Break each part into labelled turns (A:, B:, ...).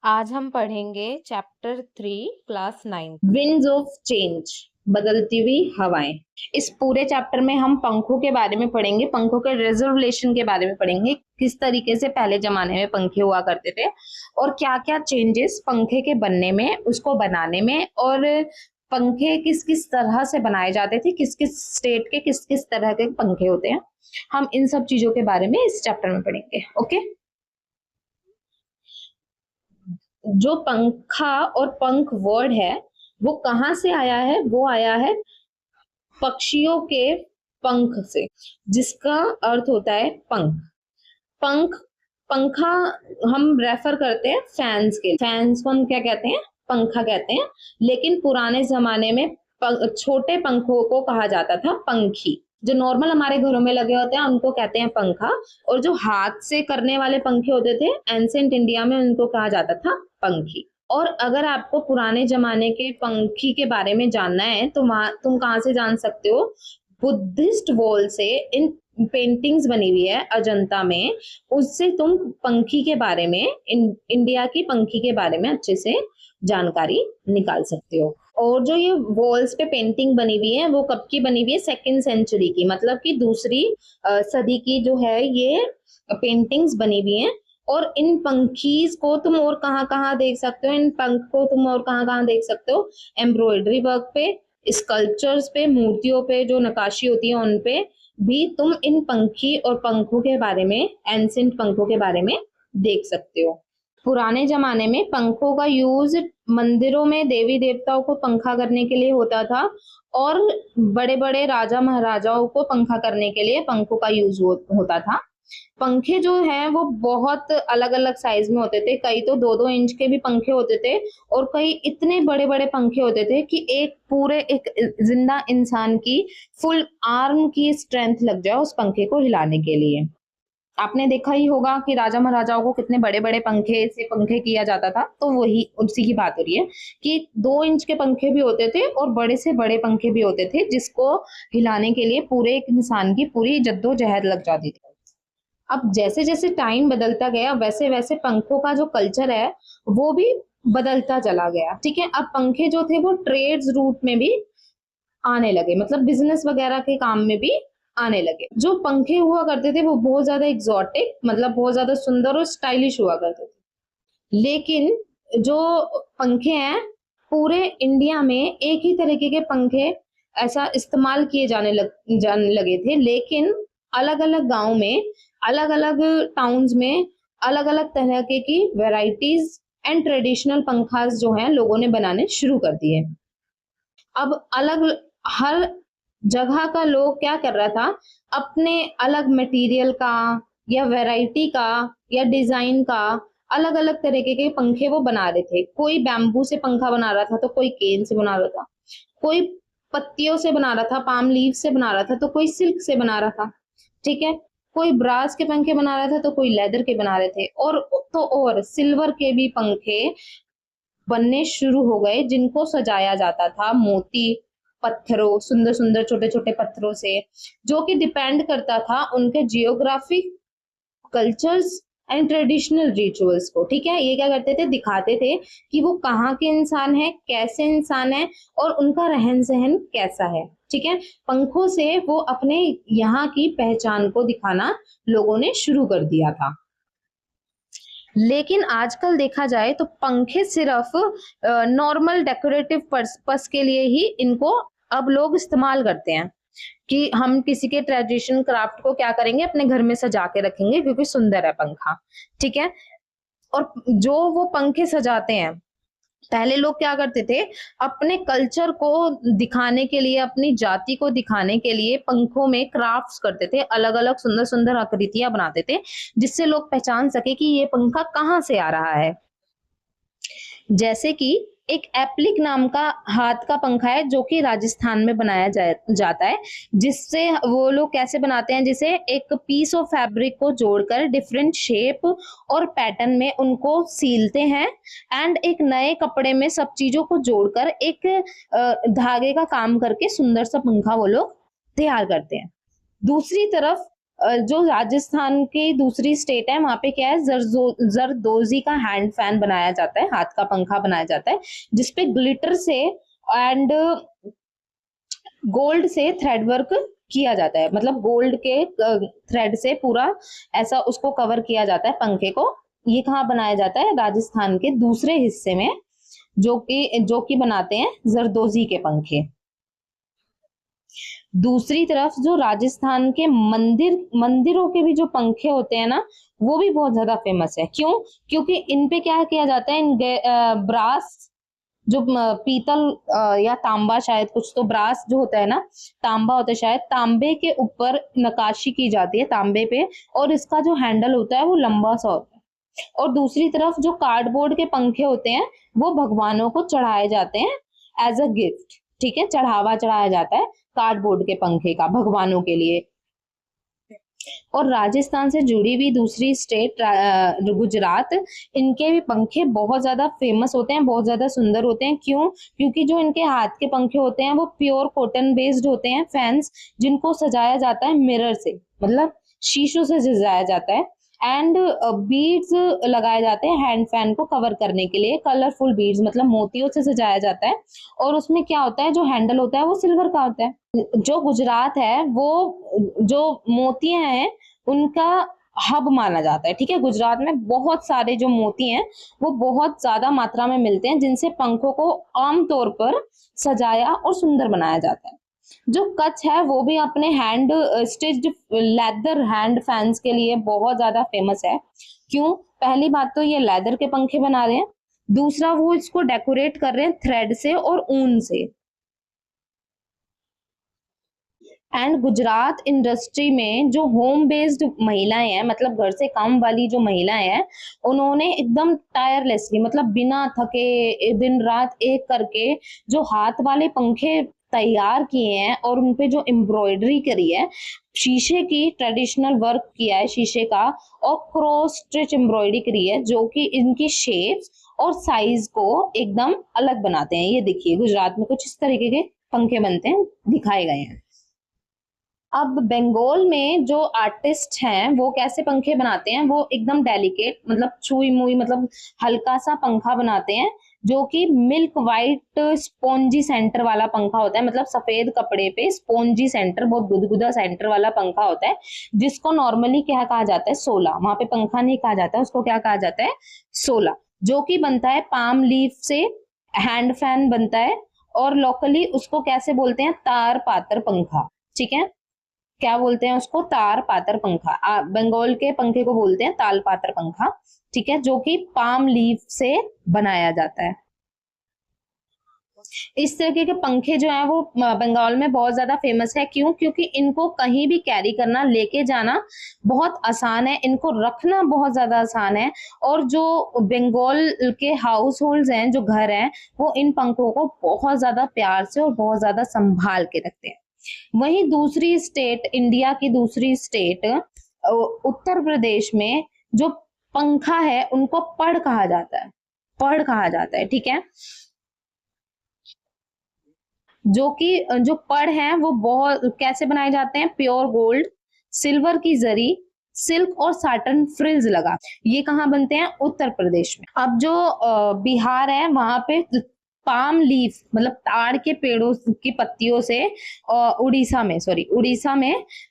A: आज हम पढ़ेंगे chapter 3 class 9।
B: Winds of change, बदलती हुई हवाएं। इस पूरे चैप्टर में हम पंखों के बारे में पढ़ेंगे, पंखों के रिजर्वेशन के बारे में पढ़ेंगे, किस तरीके से पहले जमाने में पंखे हुआ करते थे और क्या क्या चेंजेस पंखे के बनने में, उसको बनाने में, और पंखे किस किस तरह से बनाए जाते थे, किस किस स्टेट के किस किस तरह के पंखे होते हैं। हम इन सब चीजों के बारे में इस चैप्टर में पढ़ेंगे। ओके, जो पंखा और पंख वर्ड है वो कहाँ से आया है? वो आया है पक्षियों के पंख से, जिसका अर्थ होता है पंख। पंख, पंखा हम रेफर करते हैं फैंस के, फैंस को हम क्या कहते हैं? पंखा कहते हैं। लेकिन पुराने जमाने में छोटे पंखों को कहा जाता था पंखी। जो नॉर्मल हमारे घरों में लगे होते हैं उनको कहते हैं पंखा, और जो हाथ से करने वाले पंखे होते थे एंशिएंट इंडिया में, उनको कहा जाता था पंखी। और अगर आपको पुराने जमाने के पंखी के बारे में जानना है तो तुम कहाँ से जान सकते हो? बुद्धिस्ट वॉल से इन पेंटिंग्स बनी हुई है अजंता में, उससे तुम पंखी के बारे में, इंडिया की पंखी के बारे में अच्छे से जानकारी निकाल सकते हो। और जो ये वॉल्स पे पेंटिंग बनी हुई है वो कब की बनी हुई है? 2nd सेंचुरी की, मतलब कि दूसरी सदी की जो है ये पेंटिंग्स बनी हुई हैं। और इन पंखीज को तुम और कहाँ कहाँ देख सकते हो? इन पंख को तुम और कहाँ कहाँ देख सकते हो? एम्ब्रॉयडरी वर्क पे, स्कल्पचर्स पे, मूर्तियों पे जो नकाशी होती है उन पे भी तुम इन पंखी और पंखों के बारे में, एंशिएंट पंखों के बारे में देख सकते हो। पुराने जमाने में पंखों का यूज मंदिरों में देवी देवताओं को पंखा करने के लिए होता था, और बड़े बड़े राजा महाराजाओं को पंखा करने के लिए पंखों का यूज होता था। पंखे जो हैं वो बहुत अलग अलग साइज में होते थे, कई तो 2-2 इंच के भी पंखे होते थे, और कई इतने बड़े बड़े पंखे होते थे कि एक जिंदा इंसान की फुल आर्म की स्ट्रेंथ लग जाए उस पंखे को हिलाने के लिए। आपने देखा ही होगा कि राजा महाराजाओं को कितने बड़े बड़े पंखे से पंखे किया जाता था, तो वही उसी की बात हो रही है कि 2 इंच के पंखे भी होते थे और बड़े से बड़े पंखे भी होते थे, जिसको हिलाने के लिए पूरे एक इंसान की पूरी जद्दोजहद लग जाती थी। अब जैसे जैसे टाइम बदलता गया वैसे वैसे पंखों का जो कल्चर है वो भी बदलता चला गया। ठीक है, अब पंखे जो थे वो ट्रेड्स रूट में भी आने लगे, मतलब बिजनेस वगैरह के काम में भी आने लगे। जो पंखे हुआ करते थे वो बहुत ज्यादा एग्जॉटिक, मतलब बहुत ज्यादा सुंदर और स्टाइलिश हुआ करते थे। लेकिन जो पंखे हैं, पूरे इंडिया में एक ही तरीके के पंखे ऐसा इस्तेमाल किए जाने लगे थे, लेकिन अलग अलग गांव में, अलग अलग टाउन्स में अलग अलग तरह के की वेराइटीज एंड ट्रेडिशनल पंखास जो हैं लोगों ने बनाने शुरू कर दिए। अब अलग हर जगह का लोग क्या कर रहा था? अपने अलग मटेरियल का या वैरायटी का या डिजाइन का अलग अलग तरीके के पंखे वो बना रहे थे। कोई बैम्बू से पंखा बना रहा था तो कोई केन से बना रहा था, कोई पत्तियों से बना रहा था, पाम लीव से बना रहा था, तो कोई सिल्क से बना रहा था। ठीक है, कोई ब्रास के पंखे बना रहा था तो कोई लेदर के बना रहे थे, और सिल्वर के भी पंखे बनने शुरू हो गए, जिनको सजाया जाता था मोती पत्थरों, सुंदर सुंदर छोटे छोटे पत्थरों से, जो कि डिपेंड करता था उनके geographic cultures and traditional rituals को। ठीक है, ये क्या करते थे? दिखाते थे कि वो कहाँ के इंसान है, कैसे इंसान है, और उनका रहन सहन कैसा है। ठीक है, पंखों से वो अपने यहाँ की पहचान को दिखाना लोगों ने शुरू कर दिया था। लेकिन आजकल देखा जाए तो पंखे सिर्फ नॉर्मल डेकोरेटिव पर्पस के लिए ही इनको अब लोग इस्तेमाल करते हैं, कि हम किसी के ट्रेडिशन क्राफ्ट को क्या करेंगे? अपने घर में सजा के रखेंगे क्योंकि सुंदर है पंखा। ठीक है, और जो वो पंखे सजाते हैं, पहले लोग क्या करते थे? अपने कल्चर को दिखाने के लिए, अपनी जाति को दिखाने के लिए पंखों में क्राफ्ट्स करते थे, अलग अलग सुंदर सुंदर आकृतियां बनाते थे, जिससे लोग पहचान सके कि ये पंखा कहाँ से आ रहा है। जैसे कि एक एप्लिक नाम का हाथ का पंखा है जो कि राजस्थान में बनाया जाता है, जिससे वो लोग कैसे बनाते हैं? जिसे एक पीस ऑफ फैब्रिक को जोड़कर डिफरेंट शेप और पैटर्न में उनको सीलते हैं, एंड एक नए कपड़े में सब चीजों को जोड़कर एक धागे का काम करके सुंदर सा पंखा वो लोग तैयार करते हैं। दूसरी तरफ जो राजस्थान की दूसरी स्टेट है वहां पे क्या है, जरदोजी का हैंड फैन बनाया जाता है, हाथ का पंखा बनाया जाता है, जिसपे ग्लिटर से एंड गोल्ड से थ्रेड वर्क किया जाता है, मतलब गोल्ड के थ्रेड से पूरा ऐसा उसको कवर किया जाता है पंखे को। ये कहाँ बनाया जाता है, राजस्थान के दूसरे हिस्से में, जो कि बनाते हैं जरदोजी के पंखे। दूसरी तरफ जो राजस्थान के मंदिरों के भी जो पंखे होते हैं ना, वो भी बहुत ज्यादा फेमस है। क्यों? क्योंकि इन पे क्या किया जाता है, ब्रास जो पीतल या तांबा, शायद कुछ तो ब्रास जो होता है ना, तांबा होता है शायद, तांबे के ऊपर नक्काशी की जाती है तांबे पे, और इसका जो हैंडल होता है वो लंबा सा होता है। और दूसरी तरफ जो कार्डबोर्ड के पंखे होते हैं वो भगवानों को चढ़ाए जाते हैं एज अ गिफ्ट, ठीक है, चढ़ावा चढ़ाया जाता है कार्डबोर्ड के पंखे का भगवानों के लिए। और राजस्थान से जुड़ी हुई दूसरी स्टेट गुजरात, इनके भी पंखे बहुत ज्यादा फेमस होते हैं, बहुत ज्यादा सुंदर होते हैं। क्यों? क्योंकि जो इनके हाथ के पंखे होते हैं वो प्योर कॉटन बेस्ड होते हैं फैंस, जिनको सजाया जाता है मिरर से, मतलब शीशों से सजाया जाता है, एंड बीड्स लगाए जाते हैं हैंड फैन को कवर करने के लिए, कलरफुल बीड्स, मतलब मोतियों से सजाया जाता है। और उसमें क्या होता है, जो हैंडल होता है वो सिल्वर का होता है। जो गुजरात है वो जो मोतियां हैं उनका हब माना जाता है, ठीक है। गुजरात में बहुत सारे जो मोती हैं वो बहुत ज्यादा मात्रा में मिलते हैं, जिनसे पंखों को आमतौर पर सजाया और सुंदर बनाया जाता है। जो कच्छ है वो भी अपने hand stitched leather hand fans के लिए बहुत ज्यादा फेमस है। क्यों? पहली बात तो ये लेदर के पंखे बना रहे हैं, दूसरा वो इसको डेकोरेट कर रहे हैं थ्रेड से और ऊन से। एंड गुजरात इंडस्ट्री में जो होम बेस्ड महिलाएं हैं, मतलब घर से काम वाली जो महिलाएं हैं, उन्होंने एकदम टायरलेसली, मतलब बिना थके दिन रात एक करके जो हाथ वाले पंखे तैयार किए हैं और उनपे जो एम्ब्रॉयडरी करी है, शीशे की ट्रेडिशनल वर्क किया है शीशे का, और क्रॉस स्टिच एम्ब्रॉयडरी करी है, जो कि इनकी शेप्स और साइज को एकदम अलग बनाते हैं। ये देखिए गुजरात में कुछ इस तरीके के पंखे बनते हैं, दिखाए गए हैं। अब बंगाल में जो आर्टिस्ट हैं वो कैसे पंखे बनाते हैं, वो एकदम डेलिकेट, मतलब छुई मुई, मतलब हल्का सा पंखा बनाते हैं, जो कि मिल्क वाइट स्पॉन्जी सेंटर वाला पंखा होता है, मतलब सफेद कपड़े पे स्पॉन्जी सेंटर, बहुत गुदगुदा सेंटर वाला पंखा होता है, जिसको नॉर्मली क्या कहा जाता है, सोला। वहां पे पंखा नहीं कहा जाता है, उसको क्या कहा जाता है, सोला, जो कि बनता है पाम लीफ से, हैंड फैन बनता है। और लोकली उसको कैसे बोलते हैं, तार पातर पंखा, ठीक है। क्या बोलते हैं उसको, तार पातर पंखा। बंगाल के पंखे को बोलते हैं ताल पातर पंखा, ठीक है, जो कि पाम लीफ से बनाया जाता है। इस तरीके के पंखे जो है वो बंगाल में बहुत ज्यादा फेमस है। क्यों? क्योंकि इनको कहीं भी कैरी करना, लेके जाना बहुत आसान है, इनको रखना बहुत ज्यादा आसान है। और जो बंगाल के हाउस होल्ड हैं, जो घर हैं, वो इन पंखों को बहुत ज्यादा प्यार से और बहुत ज्यादा संभाल के रखते हैं। वहीं दूसरी स्टेट, इंडिया की दूसरी स्टेट उत्तर प्रदेश में जो पंखा है उनको पड़ कहा जाता है, पड़ कहा जाता है, ठीक है। जो पड़ है वो बहुत कैसे बनाए जाते हैं, प्योर गोल्ड, सिल्वर की जरी, सिल्क और साटन फ्रिल्स लगा। ये कहाँ बनते हैं, उत्तर प्रदेश में। अब जो बिहार है वहां पे पाम लीफ, मतलब ताड़ के पेड़ों की पत्तियों से, उड़ीसा में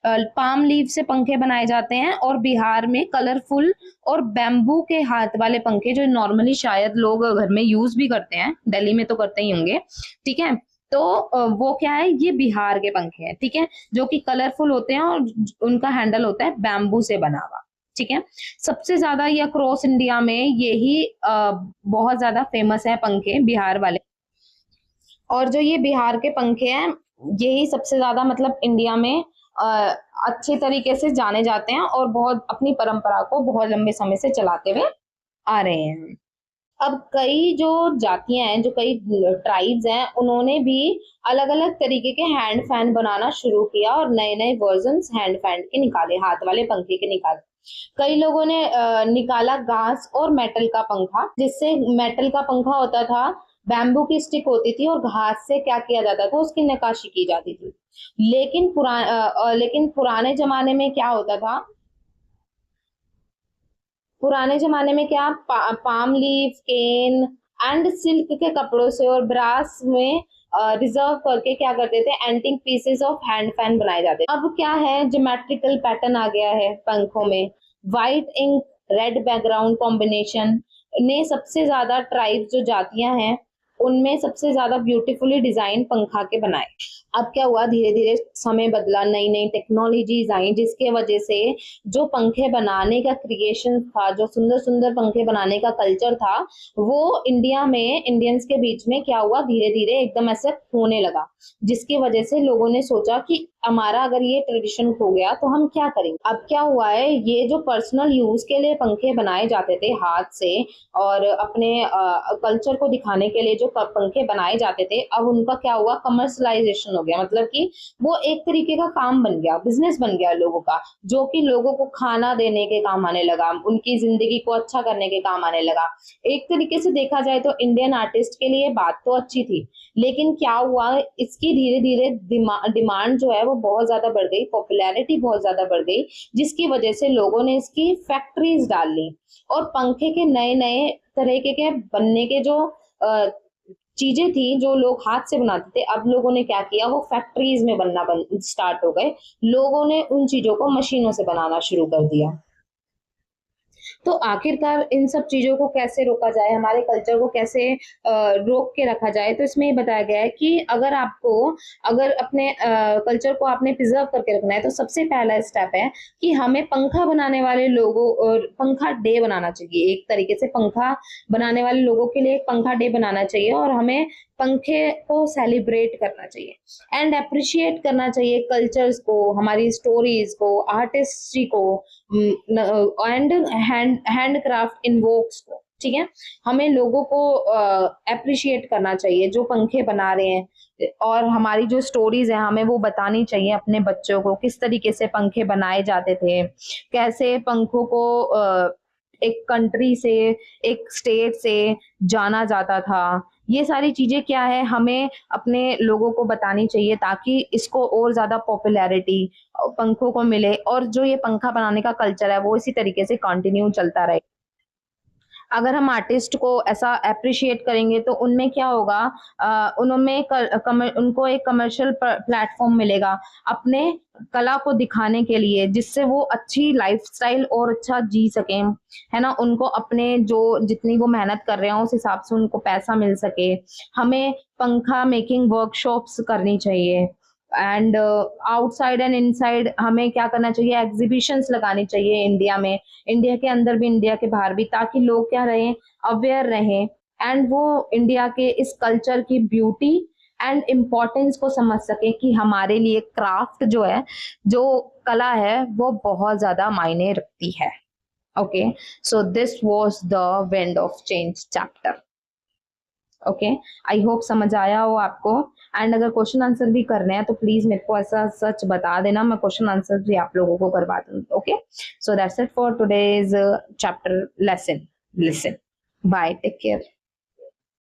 B: पाम लीफ से पंखे बनाए जाते हैं। और बिहार में कलरफुल और बैम्बू के हाथ वाले पंखे, जो नॉर्मली शायद लोग घर में यूज भी करते हैं, दिल्ली में तो करते ही होंगे, ठीक है। तो वो क्या है, ये बिहार के पंखे हैं, ठीक है, जो कि कलरफुल होते हैं और उनका हैंडल होता है बैम्बू से बना हुआ, ठीक है। सबसे ज्यादा ये अक्रॉस इंडिया में यही बहुत ज्यादा फेमस है पंखे, बिहार वाले। और जो ये बिहार के पंखे हैं यही सबसे ज्यादा, मतलब इंडिया में अच्छे तरीके से जाने जाते हैं और बहुत अपनी परंपरा को बहुत लंबे समय से चलाते हुए आ रहे हैं। अब कई जो जातियां हैं, जो कई ट्राइब्स हैं, उन्होंने भी अलग अलग तरीके के हैंड फैन बनाना शुरू किया और नए नए वर्जन्स हैंड फैन के निकाले, हाथ वाले पंखे के निकाले। कई लोगों ने निकाला घास और मेटल का पंखा, जिससे मेटल का पंखा होता था बैम्बू की स्टिक होती थी और घास से क्या किया जाता था, उसकी नक्काशी की जाती थी। लेकिन पुराने जमाने में क्या होता था, पुराने जमाने में क्या palm leaf, cane and silk के कपड़ों से और ब्रास में रिजर्व करके क्या करते थे, antique pieces of hand fan बनाए जाते थे। अब क्या है, ज्योमेट्रिकल पैटर्न आ गया है पंखों में, white ink red background combination ने सबसे ज्यादा ट्राइब जो जातियां हैं उनमें सबसे ज्यादा ब्यूटीफुली डिजाइन पंखा के बनाए। अब क्या हुआ, धीरे धीरे समय बदला, नई नई टेक्नोलॉजीज आई जिसके वजह से जो पंखे बनाने का क्रिएशन था, जो सुंदर सुंदर पंखे बनाने का कल्चर था, वो इंडिया में इंडियंस के बीच में क्या हुआ, धीरे धीरे एकदम ऐसे होने लगा, जिसकी वजह से लोगों ने सोचा कि हमारा अगर ये ट्रेडिशन खो गया तो हम क्या करेंगे। अब क्या हुआ है, ये जो पर्सनल यूज के लिए पंखे बनाए जाते थे हाथ से और अपने कल्चर को दिखाने के लिए जो पंखे बनाए जाते थे, अब उनका क्या हुआ, कमर्शलाइजेशन हो गया। मतलब कि वो एक तरीके का काम बन गया, बिजनेस बन गया लोगों का, जो कि लोगों को खाना देने के काम आने लगा, उनकी जिंदगी को अच्छा करने के काम आने लगा। एक तरीके से देखा जाए तो इंडियन आर्टिस्ट के लिए बात तो अच्छी थी, लेकिन क्या हुआ, इसकी धीरे धीरे डिमांड जो है वो बहुत ज्यादा बढ़ गई, पॉपुलैरिटी बहुत ज्यादा बढ़ गई, जिसकी वजह से लोगों ने इसकी फैक्ट्रीज डाल ली और पंखे के नए नए तरीके के बनने के जो चीजें थी जो लोग हाथ से बनाते थे, अब लोगों ने क्या किया, वो फैक्ट्रीज में बनना स्टार्ट हो गए। लोगों ने उन चीजों को मशीनों से बनाना शुरू कर दिया। तो आखिरकार इन सब चीजों को कैसे रोका जाए, हमारे कल्चर को कैसे रोक के रखा जाए, तो इसमें ये बताया गया है कि अगर अपने कल्चर को आपने प्रिजर्व करके रखना है तो सबसे पहला स्टेप है कि हमें पंखा बनाने वाले लोगों और पंखा डे बनाना चाहिए। एक तरीके से पंखा बनाने वाले लोगों के लिए एक पंखा डे बनाना चाहिए और हमें पंखे को सेलिब्रेट करना चाहिए एंड अप्रिशिएट करना चाहिए कल्चर्स को, हमारी स्टोरीज को, आर्टिस्ट्री को एंड हैंडक्राफ्ट इनवोक्स को। ठीक है, हमें लोगों को अप्रिशिएट करना चाहिए जो पंखे बना रहे हैं, और हमारी जो स्टोरीज है हमें वो बतानी चाहिए अपने बच्चों को, किस तरीके से पंखे बनाए जाते थे, कैसे पंखों को एक कंट्री से, एक स्टेट से जाना जाता था। ये सारी चीजें क्या है, हमें अपने लोगों को बतानी चाहिए ताकि इसको और ज्यादा पॉपुलैरिटी पंखों को मिले और जो ये पंखा बनाने का कल्चर है वो इसी तरीके से कंटिन्यू चलता रहे। अगर हम आर्टिस्ट को ऐसा अप्रिशिएट करेंगे तो उनमें क्या होगा, उनको एक कमर्शियल प्लेटफॉर्म मिलेगा अपने कला को दिखाने के लिए, जिससे वो अच्छी लाइफस्टाइल और अच्छा जी सकें, है ना, उनको अपने जो जितनी वो मेहनत कर रहे हैं उस हिसाब से उनको पैसा मिल सके। हमें पंखा मेकिंग वर्कशॉप्स करनी चाहिए एंड आउटसाइड एंड इनसाइड हमें क्या करना चाहिए, एग्जीबिशंस लगानी चाहिए इंडिया में, इंडिया के अंदर भी इंडिया के बाहर भी, ताकि लोग क्या रहें, अवेयर रहें एंड वो इंडिया के इस कल्चर की ब्यूटी एंड इम्पोर्टेंस को समझ सके कि हमारे लिए क्राफ्ट जो है, जो कला है, वो बहुत ज्यादा मायने रखती है। Okay, so this was the wind of change chapter. Okay, I hope समझ आया हो आपको। एंड अगर क्वेश्चन आंसर भी करने हैं तो प्लीज मेरे को ऐसा सच बता देना, मैं क्वेश्चन आंसर भी आप लोगों को करवा दूंगी। Okay, so that's it for today's chapter lesson. Listen, bye, take care.